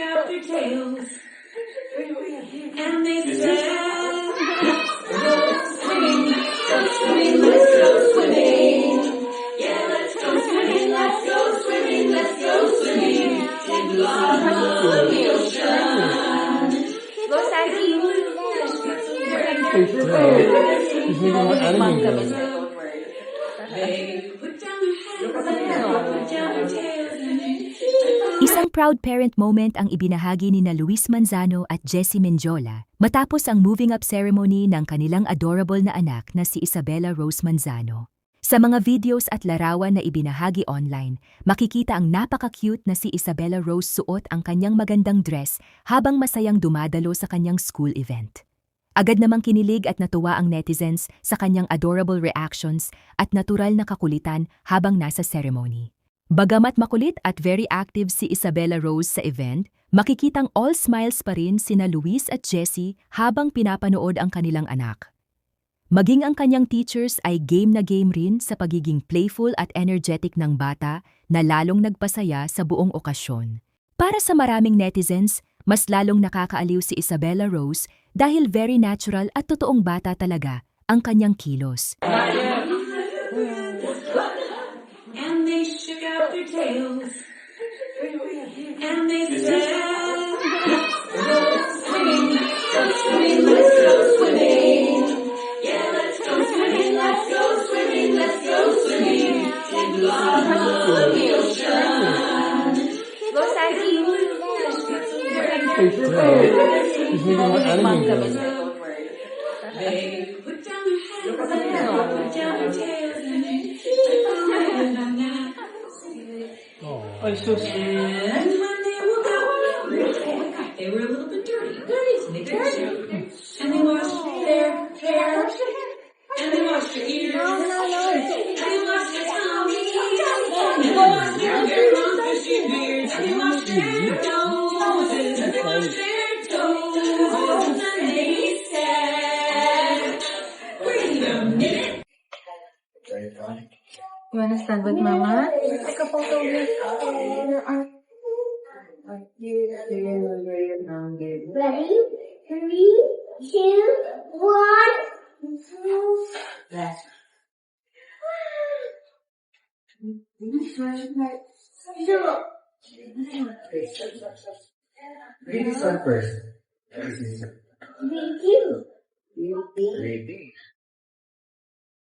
out their tails and they said, "Go swimming, let's go swimming. Yeah, let's go swimming, let's go swimming, let's go swimming in the ocean." Go, Sandy. He's making more anime They put down their heads and they put down their tails and they Isang proud parent moment ang ibinahagi ni na Luis Manzano at Jessie Menjola matapos ang moving up ceremony ng kanilang adorable na anak na si Isabella Rose Manzano. Sa mga videos at larawan na ibinahagi online, makikita ang napaka-cute na si Isabella Rose suot ang kanyang magandang dress habang masayang dumadalo sa kanyang school event. Agad namang kinilig at natuwa ang netizens sa kanyang adorable reactions at natural na kakulitan habang nasa ceremony. Bagamat makulit at very active si Isabella Rose sa event, makikitang all smiles pa rin sina Luis at Jessie habang pinapanood ang kanilang anak. Maging ang kanyang teachers ay game na game rin sa pagiging playful at energetic ng bata na lalong nagpasaya sa buong okasyon. Para sa maraming netizens, mas lalong nakakaaliw si Isabella Rose dahil very natural at totoong bata talaga ang kanyang kilos. And they shook out their tails and they said, "Go swimming, let's go swimming. Yeah, let's go swimming, let's go swimming, let's go swimming in the ocean." Go, Sandy. He's making more anime They put down their heads and they put down their tails and they Oh, so sweet. And when they woke up, they were a little bit dirty. So they took a shower and they washed their hair and they washed their ears and they washed their tummies and they washed their long bushy beards and they washed their noses and they washed their toes and they said, "Wait a minute." You wanna stand with Mama? Take a photo with your arm. Ready? 3, 2, 1. Read this one first. Me too. Read